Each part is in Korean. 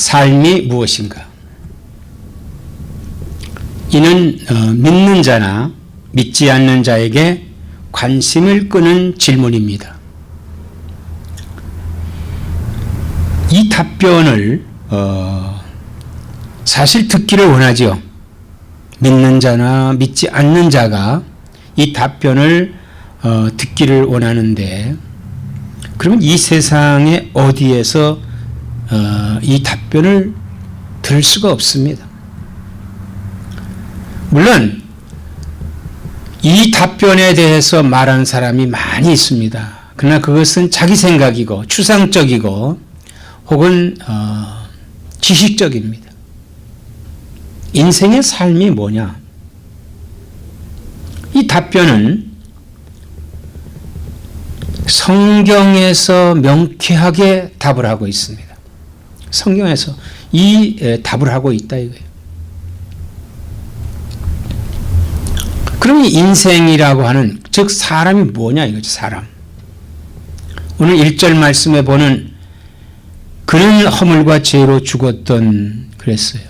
삶이 무엇인가? 이는 믿는 자나 믿지 않는 자에게 관심을 끄는 질문입니다. 이 답변을 사실 듣기를 원하죠. 믿는 자나 믿지 않는 자가 이 답변을 듣기를 원하는데, 그러면 이 세상의 어디에서 이 답변을 들을 수가 없습니다. 물론 이 답변에 대해서 말하는 사람이 많이 있습니다. 그러나 그것은 자기 생각이고 추상적이고 혹은 지식적입니다. 인생의 삶이 뭐냐? 이 답변은 성경에서 명쾌하게 답을 하고 있습니다. 성경에서 이 답을 하고 있다 이거예요. 그럼 인생이라고 하는, 즉 사람이 뭐냐 이거죠. 사람. 오늘 1절 말씀에 보는 그는 허물과 죄로 죽었던 그랬어요.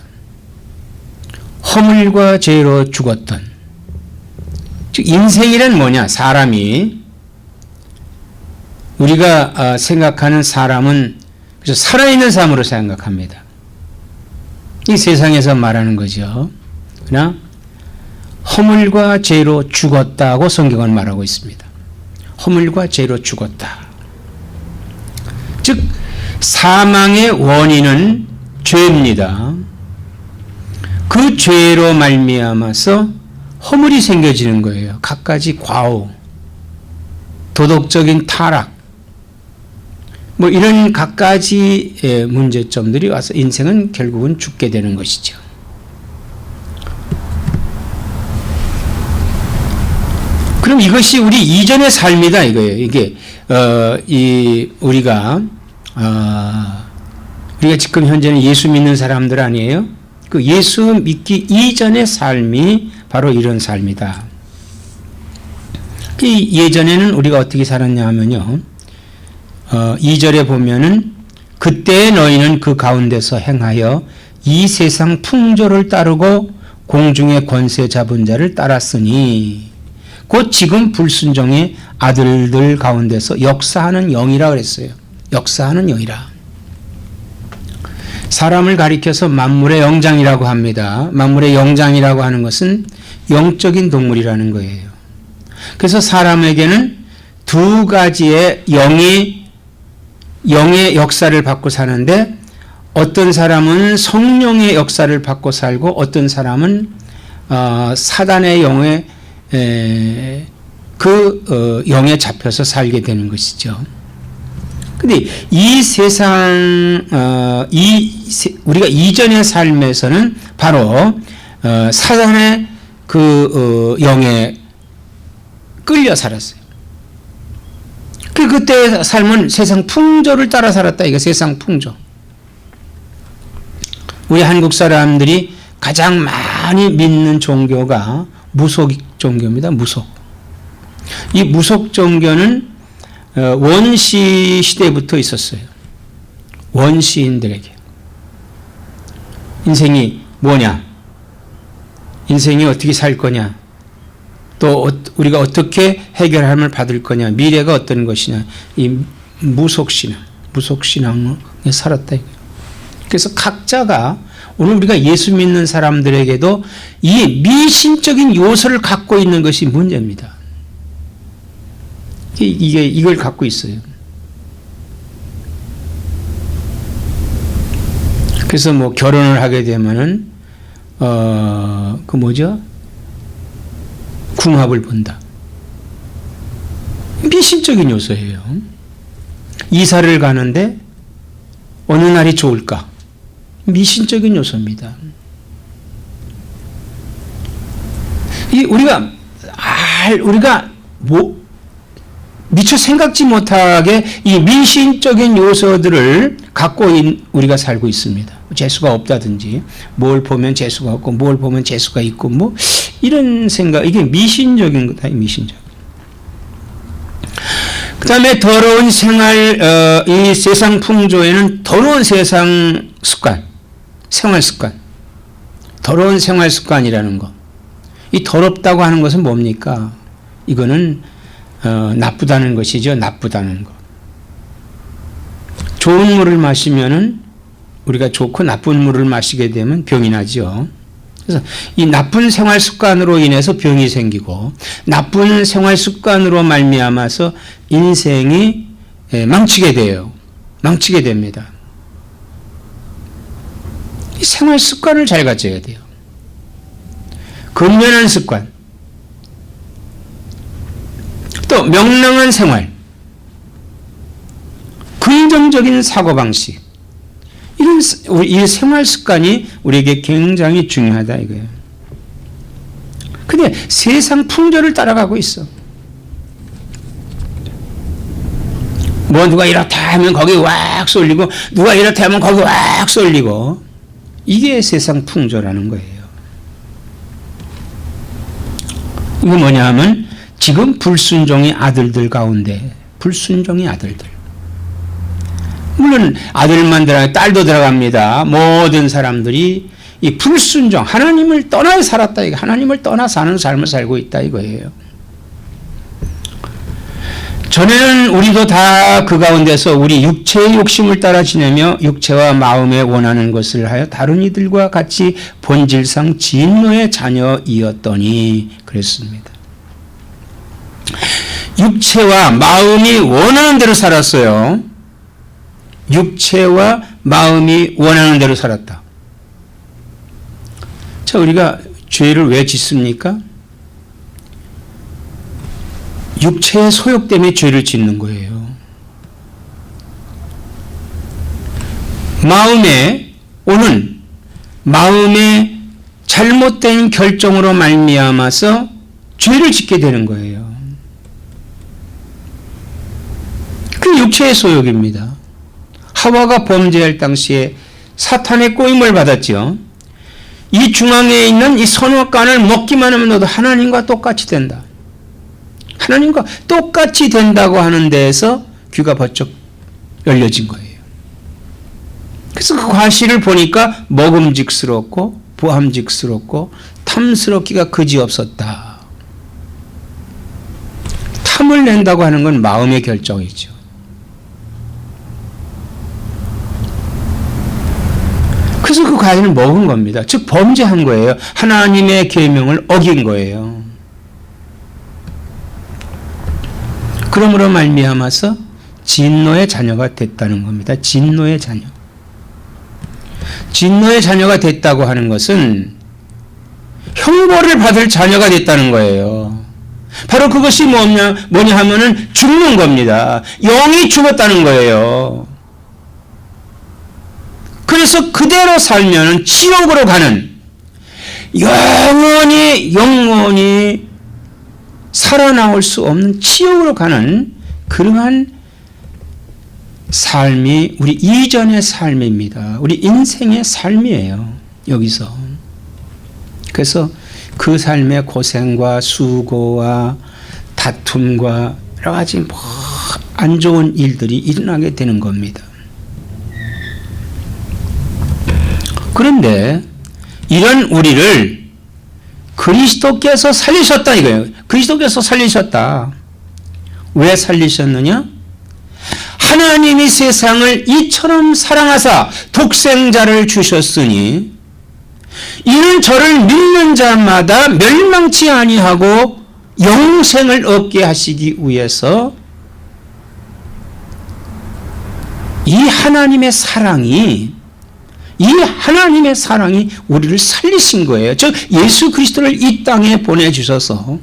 허물과 죄로 죽었던, 즉 인생이란 뭐냐? 사람이, 우리가 생각하는 사람은 그래서 살아있는 사람으로 생각합니다. 이 세상에서 말하는 거죠. 그러나 허물과 죄로 죽었다고 성경은 말하고 있습니다. 허물과 죄로 죽었다. 즉 사망의 원인은 죄입니다. 그 죄로 말미암아서 허물이 생겨지는 거예요. 갖가지 과오, 도덕적인 타락, 뭐 이런 갖가지 문제점들이 와서 인생은 결국은 죽게 되는 것이죠. 그럼 이것이 우리 이전의 삶이다 이거예요. 이게 우리가 지금 현재는 예수 믿는 사람들 아니에요? 그 예수 믿기 이전의 삶이 바로 이런 삶이다. 예전에는 우리가 어떻게 살았냐 하면요. 2절에 보면은 그때 너희는 그 가운데서 행하여 이 세상 풍조를 따르고 공중의 권세 잡은 자를 따랐으니 곧 지금 불순종의 아들들 가운데서 역사하는 영이라 그랬어요. 역사하는 영이라. 사람을 가리켜서 만물의 영장이라고 합니다. 만물의 영장이라고 하는 것은 영적인 동물이라는 거예요. 그래서 사람에게는 두 가지의 영의 역사를 받고 사는데, 어떤 사람은 성령의 역사를 받고 살고 어떤 사람은 사단의 영의 영에 잡혀서 살게 되는 것이죠. 근데 이 세상, 우리가 이전의 삶에서는 바로 사단의 영에 끌려 살았어요. 그때 삶은 세상 풍조를 따라 살았다. 이거 세상 풍조. 우리 한국 사람들이 가장 많이 믿는 종교가 무속 종교입니다. 무속. 이 무속 종교는 원시 시대부터 있었어요. 원시인들에게. 인생이 뭐냐? 인생이 어떻게 살 거냐? 또 우리가 어떻게 해결함을 받을 거냐? 미래가 어떤 것이냐? 이 무속신앙에 살았다. 그래서 각자가, 오늘 우리가 예수 믿는 사람들에게도 이 미신적인 요소를 갖고 있는 것이 문제입니다. 이걸 갖고 있어요. 그래서 뭐 결혼을 하게 되면은 궁합을 본다. 미신적인 요소예요. 이사를 가는데 어느 날이 좋을까? 미신적인 요소입니다. 우리가 미처 생각지 못하게 이 미신적인 요소들을 갖고 우리가 살고 있습니다. 재수가 없다든지, 뭘 보면 재수가 없고, 뭘 보면 재수가 있고, 뭐 이런 생각, 이게 미신적인 거다. 미신적. 그 다음에 더러운 생활, 이 세상 풍조에는 더러운 세상 습관, 생활 습관, 더러운 생활 습관이라는 거. 이 더럽다고 하는 것은 뭡니까? 이거는 나쁘다는 것이죠. 나쁘다는 것. 좋은 물을 마시면은 우리가 좋고 나쁜 물을 마시게 되면 병이 나죠. 그래서 이 나쁜 생활 습관으로 인해서 병이 생기고 나쁜 생활 습관으로 말미암아서 인생이 망치게 돼요. 망치게 됩니다. 이 생활 습관을 잘 가져야 돼요. 근면한 습관, 또 명랑한 생활, 긍정적인 사고방식, 이런 이 생활 습관이 우리에게 굉장히 중요하다 이거예요. 근데 세상 풍조를 따라가고 있어. 뭐 누가 이렇다 하면 거기 왁 쏠리고 누가 이렇다 하면 거기 왁 쏠리고, 이게 세상 풍조라는 거예요. 이게 뭐냐 하면 지금 불순종의 아들들 가운데, 불순종의 아들들, 물론 아들만 들어가요. 딸도 들어갑니다. 모든 사람들이 이 불순종, 하나님을 떠나 살았다, 이거 하나님을 떠나 사는 삶을 살고 있다 이거예요. 전에는 우리도 다 그 가운데서 우리 육체의 욕심을 따라 지내며 육체와 마음에 원하는 것을 하여 다른 이들과 같이 본질상 진노의 자녀이었더니 그랬습니다. 육체와 마음이 원하는 대로 살았어요. 육체와 마음이 원하는 대로 살았다. 자, 우리가 죄를 왜 짓습니까? 육체의 소욕 때문에 죄를 짓는 거예요. 마음에 오는 마음의 잘못된 결정으로 말미암아서 죄를 짓게 되는 거예요. 그 육체의 소욕입니다. 하와가 범죄할 당시에 사탄의 꼬임을 받았죠. 이 중앙에 있는 이 선악과를 먹기만 하면 너도 하나님과 똑같이 된다. 하나님과 똑같이 된다고 하는 데에서 귀가 번쩍 열려진 거예요. 그래서 그 과실을 보니까 먹음직스럽고 보함직스럽고 탐스럽기가 그지없었다. 탐을 낸다고 하는 건 마음의 결정이죠. 그래서 그 과일을 먹은 겁니다. 즉 범죄한 거예요. 하나님의 계명을 어긴 거예요. 그러므로 말미암아서 진노의 자녀가 됐다는 겁니다. 진노의 자녀. 진노의 자녀가 됐다고 하는 것은 형벌을 받을 자녀가 됐다는 거예요. 바로 그것이 뭐냐 하면은 죽는 겁니다. 영이 죽었다는 거예요. 그래서 그대로 살면은 지옥으로 가는, 영원히 살아나올 수 없는 지옥으로 가는 그러한 삶이 우리 이전의 삶입니다. 우리 인생의 삶이에요. 여기서. 그래서 그 삶의 고생과 수고와 다툼과 여러 가지 안 좋은 일들이 일어나게 되는 겁니다. 그런데 이런 우리를 그리스도께서 살리셨다 이거예요. 그리스도께서 살리셨다. 왜 살리셨느냐? 하나님이 세상을 이처럼 사랑하사 독생자를 주셨으니 이는 저를 믿는 자마다 멸망치 아니하고 영생을 얻게 하시기 위해서 이 하나님의 사랑이 우리를 살리신 거예요. 즉 예수 그리스도를 이 땅에 보내주셔서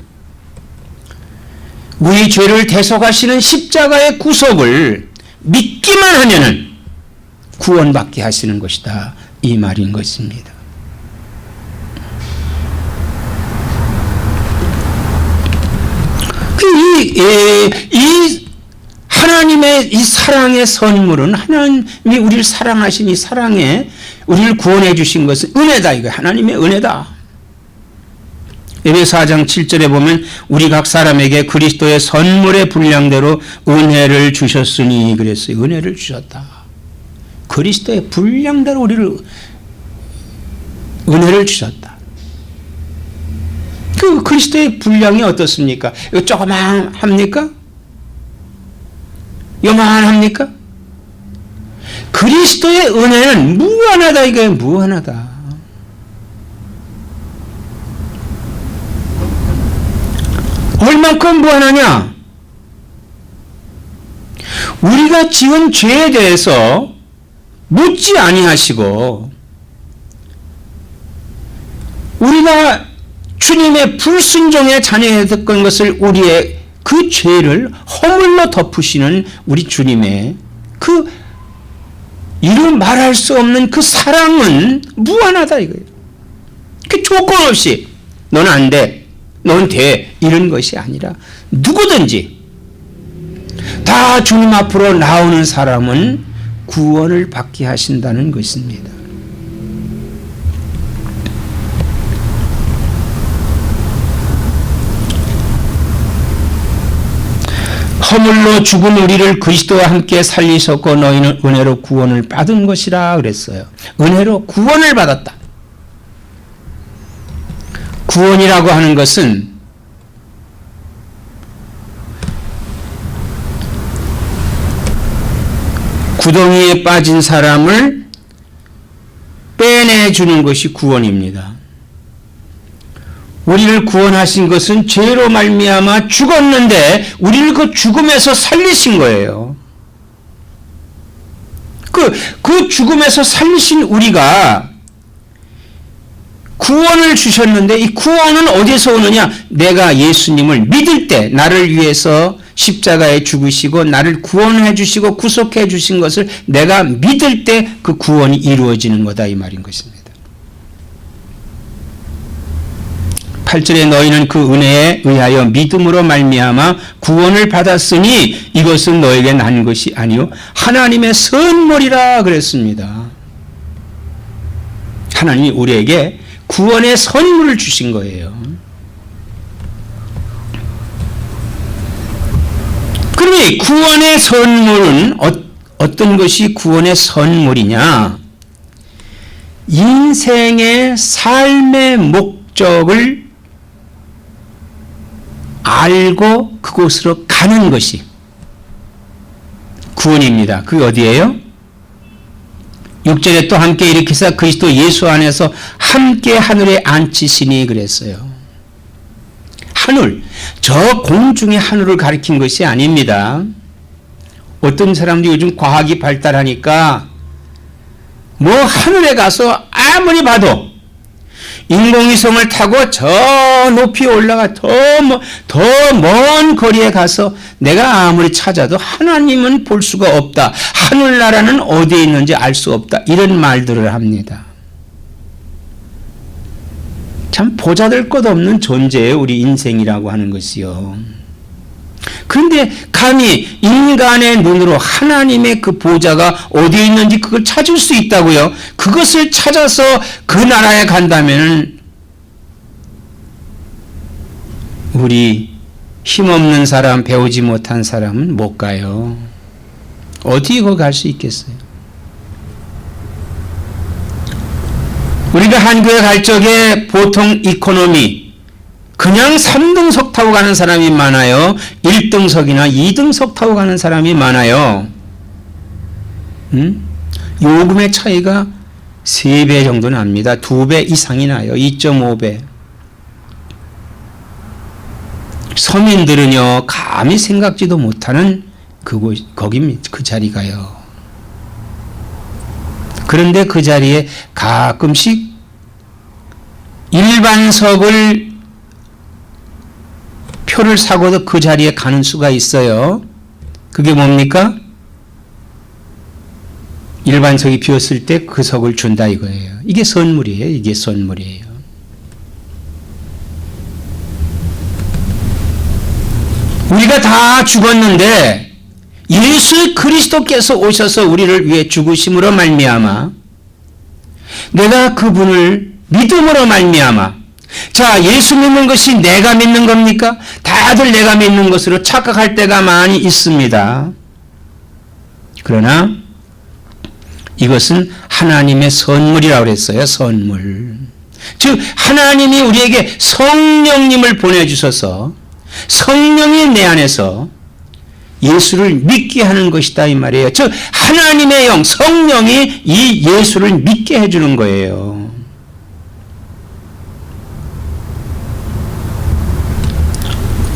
우리 죄를 대속하시는 십자가의 구속을 믿기만 하면은 구원받게 하시는 것이다. 이 말인 것입니다. 이 하나님의 이 사랑의 선물은, 하나님이 우리를 사랑하신 이 사랑에 우리를 구원해 주신 것은 은혜다. 이거 하나님의 은혜다. 에베소 4장 7절에 보면 우리 각 사람에게 그리스도의 선물의 분량대로 은혜를 주셨으니 그랬어요. 은혜를 주셨다. 그리스도의 분량대로 우리를 은혜를 주셨다. 그 그리스도의 분량이 어떻습니까? 이거 조그만합니까? 요만합니까? 그리스도의 은혜는 무한하다. 이게 무한하다. 얼만큼 무한하냐? 우리가 지은 죄에 대해서 묻지 아니하시고 우리가 주님의 불순종의 자녀였던 것을 우리의 그 죄를 허물로 덮으시는 우리 주님의 그 이루 말할 수 없는 그 사랑은 무한하다 이거예요. 그 조건 없이 너는 안 돼, 넌 돼 이런 것이 아니라 누구든지 다 주님 앞으로 나오는 사람은 구원을 받게 하신다는 것입니다. 허물로 죽은 우리를 그리스도와 함께 살리셨고 너희는 은혜로 구원을 받은 것이라 그랬어요. 은혜로 구원을 받았다. 구원이라고 하는 것은 구덩이에 빠진 사람을 빼내주는 것이 구원입니다. 우리를 구원하신 것은 죄로 말미암아 죽었는데 우리를 그 죽음에서 살리신 거예요. 그 죽음에서 살리신 우리가 구원을 주셨는데 이 구원은 어디서 오느냐? 내가 예수님을 믿을 때 나를 위해서 십자가에 죽으시고 나를 구원해 주시고 구속해 주신 것을 내가 믿을 때 그 구원이 이루어지는 거다 이 말인 것입니다. 8절에 너희는 그 은혜에 의하여 믿음으로 말미암아 구원을 받았으니 이것은 너에게 난 것이 아니요 하나님의 선물이라 그랬습니다. 하나님이 우리에게 구원의 선물을 주신 거예요. 그러니 구원의 선물은 어떤 것이 구원의 선물이냐? 인생의 삶의 목적을 알고 그곳으로 가는 것이 구원입니다. 그게 어디예요? 6절에 또 함께 일으키사 그리스도 예수 안에서 함께 하늘에 앉히시니 그랬어요. 하늘, 저 공중의 하늘을 가리킨 것이 아닙니다. 어떤 사람들이 요즘 과학이 발달하니까 뭐 하늘에 가서 아무리 봐도 인공위성을 타고 저 높이 올라가 더 먼 거리에 가서 내가 아무리 찾아도 하나님은 볼 수가 없다. 하늘나라는 어디에 있는지 알 수 없다. 이런 말들을 합니다. 참 보잘될 것 없는 존재예요. 우리 인생이라고 하는 것이요. 그런데 감히 인간의 눈으로 하나님의 그 보좌가 어디에 있는지 그걸 찾을 수 있다고요. 그것을 찾아서 그 나라에 간다면 우리 힘없는 사람, 배우지 못한 사람은 못 가요. 어디 거 갈 수 있겠어요? 우리가 한국에 갈 적에 보통 이코노미 그냥 3등석 타고 가는 사람이 많아요. 1등석이나 2등석 타고 가는 사람이 많아요. 요금의 차이가 3배 정도 납니다. 2배 이상이 나요. 2.5배. 서민들은요, 감히 생각지도 못하는 거기입니다. 그 자리가요. 그런데 그 자리에 가끔씩 일반석을 표를 사고도 그 자리에 가는 수가 있어요. 그게 뭡니까? 일반석이 비었을 때 그 석을 준다 이거예요. 이게 선물이에요. 이게 선물이에요. 우리가 다 죽었는데 예수 그리스도께서 오셔서 우리를 위해 죽으심으로 말미암아 내가 그분을 믿음으로 말미암아 자, 예수 믿는 것이 내가 믿는 겁니까? 다들 내가 믿는 것으로 착각할 때가 많이 있습니다. 그러나 이것은 하나님의 선물이라고 그랬어요. 선물. 즉 하나님이 우리에게 성령님을 보내주셔서 성령이 내 안에서 예수를 믿게 하는 것이다 이 말이에요. 즉 하나님의 영 성령이 이 예수를 믿게 해주는 거예요.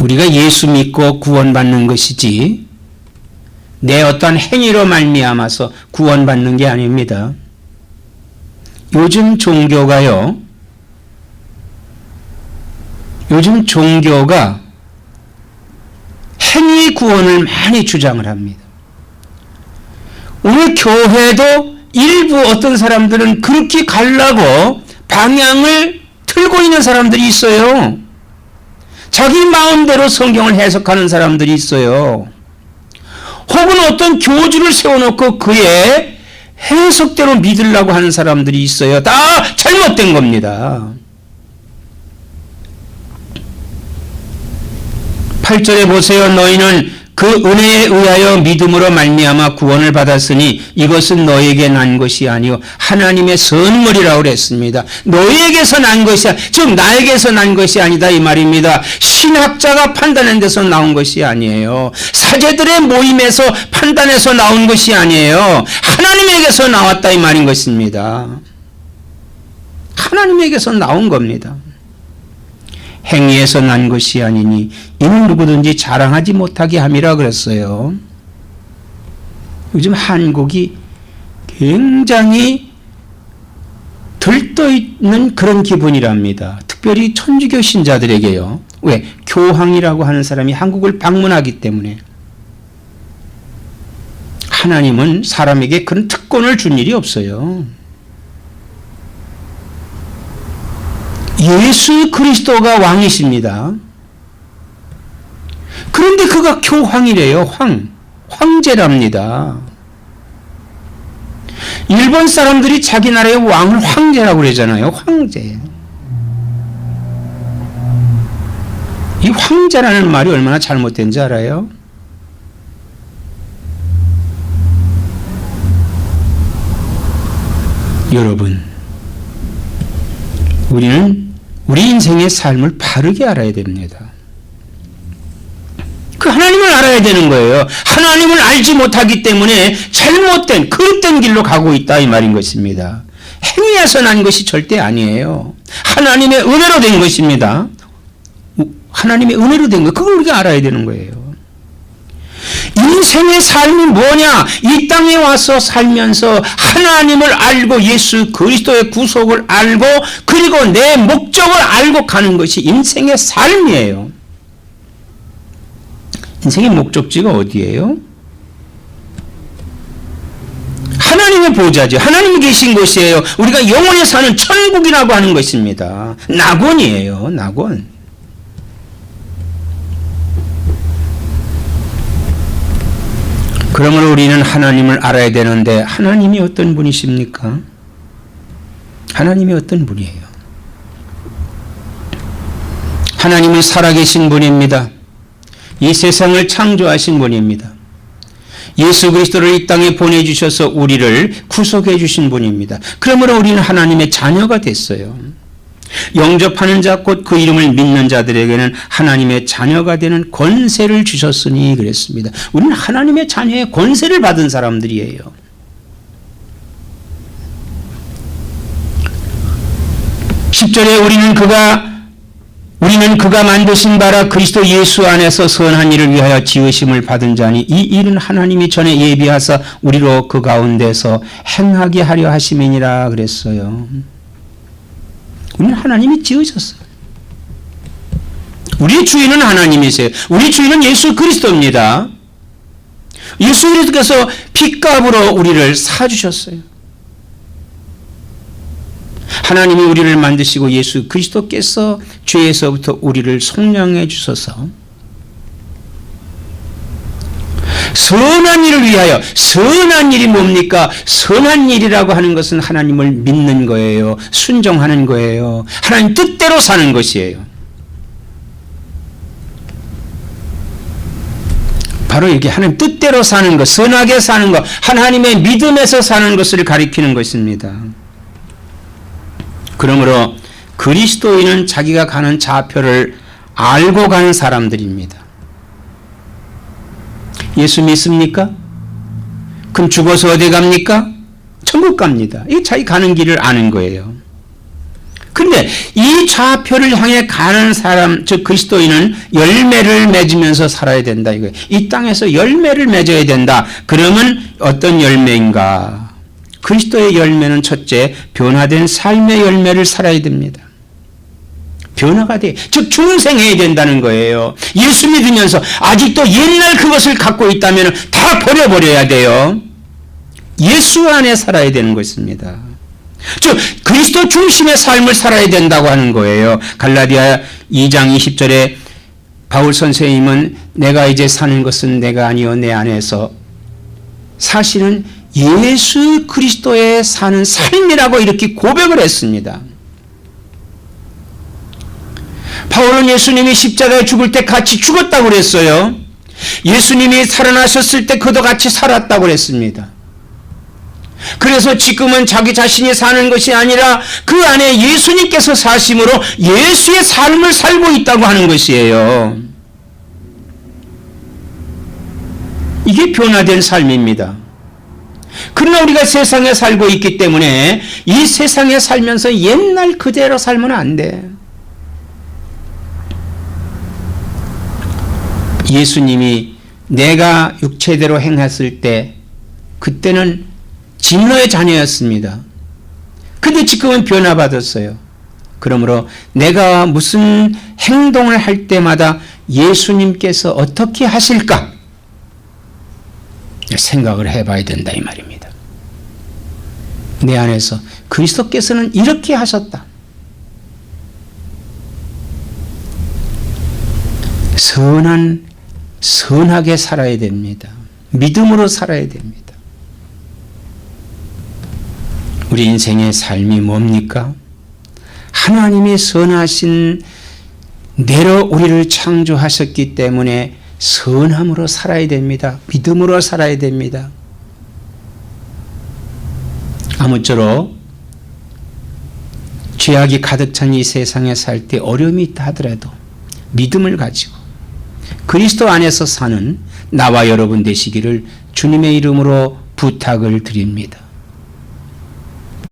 우리가 예수 믿고 구원받는 것이지 내 어떤 행위로 말미암아서 구원받는 게 아닙니다. 요즘 종교가 행위 구원을 많이 주장을 합니다. 오늘 교회도 일부 어떤 사람들은 그렇게 가려고 방향을 틀고 있는 사람들이 있어요. 자기 마음대로 성경을 해석하는 사람들이 있어요. 혹은 어떤 교주를 세워놓고 그의 해석대로 믿으려고 하는 사람들이 있어요. 다 잘못된 겁니다. 8절에 보세요. 너희는 그 은혜에 의하여 믿음으로 말미암아 구원을 받았으니 이것은 너에게 난 것이 아니요 하나님의 선물이라고 그랬습니다. 너희에게서 난 것이 즉 나에게서 난 것이 아니다 이 말입니다. 신학자가 판단한 데서 나온 것이 아니에요. 사제들의 모임에서 판단해서 나온 것이 아니에요. 하나님에게서 나왔다 이 말인 것입니다. 하나님에게서 나온 겁니다. 행위에서 난 것이 아니니 이는 누구든지 자랑하지 못하게 함이라 그랬어요. 요즘 한국이 굉장히 들떠있는 그런 기분이랍니다. 특별히 천주교 신자들에게요. 왜? 교황이라고 하는 사람이 한국을 방문하기 때문에. 하나님은 사람에게 그런 특권을 준 일이 없어요. 예수 그리스도가 왕이십니다. 그런데 그가 교황이래요. 황제랍니다. 일본 사람들이 자기 나라의 왕을 황제라고 그러잖아요. 황제. 이 황제라는 말이 얼마나 잘못된지 알아요? 여러분, 우리는 우리 인생의 삶을 바르게 알아야 됩니다. 그 하나님을 알아야 되는 거예요. 하나님을 알지 못하기 때문에 잘못된 그릇된 길로 가고 있다 이 말인 것입니다. 행위에서 난 것이 절대 아니에요. 하나님의 은혜로 된 것입니다. 하나님의 은혜로 된 것, 그걸 우리가 알아야 되는 거예요. 인생의 삶이 뭐냐? 이 땅에 와서 살면서 하나님을 알고 예수 그리스도의 구속을 알고 그리고 내 목적을 알고 가는 것이 인생의 삶이에요. 인생의 목적지가 어디예요? 하나님의 보좌죠. 하나님이 계신 곳이에요. 우리가 영원히 사는 천국이라고 하는 것입니다. 낙원이에요. 낙원. 그러므로 우리는 하나님을 알아야 되는데 하나님이 어떤 분이십니까? 하나님이 어떤 분이에요? 하나님은 살아계신 분입니다. 이 세상을 창조하신 분입니다. 예수 그리스도를 이 땅에 보내주셔서 우리를 구속해 주신 분입니다. 그러므로 우리는 하나님의 자녀가 됐어요. 영접하는 자 곧 그 이름을 믿는 자들에게는 하나님의 자녀가 되는 권세를 주셨으니 그랬습니다. 우리는 하나님의 자녀의 권세를 받은 사람들이에요. (10절에) 우리는 그가 만드신 바라 그리스도 예수 안에서 선한 일을 위하여 지으심을 받은 자니 이 일은 하나님이 전에 예비하사 우리로 그 가운데서 행하게 하려 하심이니라 그랬어요. 우리는 하나님이 지으셨어요. 우리의 주인은 하나님이세요. 우리 주인은 예수 그리스도입니다. 예수 그리스도께서 핏값으로 우리를 사주셨어요. 하나님이 우리를 만드시고 예수 그리스도께서 죄에서부터 우리를 속량해 주셔서 선한 일을 위하여. 선한 일이 뭡니까? 선한 일이라고 하는 것은 하나님을 믿는 거예요. 순종하는 거예요. 하나님 뜻대로 사는 것이에요. 바로 이게 하나님 뜻대로 사는 것, 선하게 사는 것, 하나님의 믿음에서 사는 것을 가리키는 것입니다. 그러므로 그리스도인은 자기가 가는 좌표를 알고 가는 사람들입니다. 예수 믿습니까? 그럼 죽어서 어디 갑니까? 천국 갑니다. 이 자기 가는 길을 아는 거예요. 그런데 이 좌표를 향해 가는 사람, 즉 그리스도인은 열매를 맺으면서 살아야 된다 이거예요. 이 땅에서 열매를 맺어야 된다. 그러면 어떤 열매인가? 그리스도의 열매는 첫째, 변화된 삶의 열매를 살아야 됩니다. 변화가 돼. 즉 중생해야 된다는 거예요. 예수 믿으면서 아직도 옛날 그것을 갖고 있다면 다 버려버려야 돼요. 예수 안에 살아야 되는 것입니다. 즉 그리스도 중심의 삶을 살아야 된다고 하는 거예요. 갈라디아 2장 20절에 바울 선생님은 내가 이제 사는 것은 내가 아니요 내 안에서 사실은 예수 그리스도에 사는 삶이라고 이렇게 고백을 했습니다. 바울은 예수님이 십자가에 죽을 때 같이 죽었다고 그랬어요. 예수님이 살아나셨을 때 그도 같이 살았다고 그랬습니다. 그래서 지금은 자기 자신이 사는 것이 아니라 그 안에 예수님께서 사심으로 예수의 삶을 살고 있다고 하는 것이에요. 이게 변화된 삶입니다. 그러나 우리가 세상에 살고 있기 때문에 이 세상에 살면서 옛날 그대로 살면 안 돼. 예수님이 내가 육체대로 행했을 때 그때는 진노의 자녀였습니다. 근데 지금은 변화받았어요. 그러므로 내가 무슨 행동을 할 때마다 예수님께서 어떻게 하실까 생각을 해봐야 된다 이 말입니다. 내 안에서 그리스도께서는 이렇게 하셨다. 선하게 살아야 됩니다. 믿음으로 살아야 됩니다. 우리 인생의 삶이 뭡니까? 하나님이 선하신 대로 우리를 창조하셨기 때문에 선함으로 살아야 됩니다. 믿음으로 살아야 됩니다. 아무쪼록 죄악이 가득 찬 이 세상에 살 때 어려움이 있다 하더라도 믿음을 가지고 그리스도 안에서 사는 나와 여러분 되시기를 주님의 이름으로 부탁을 드립니다.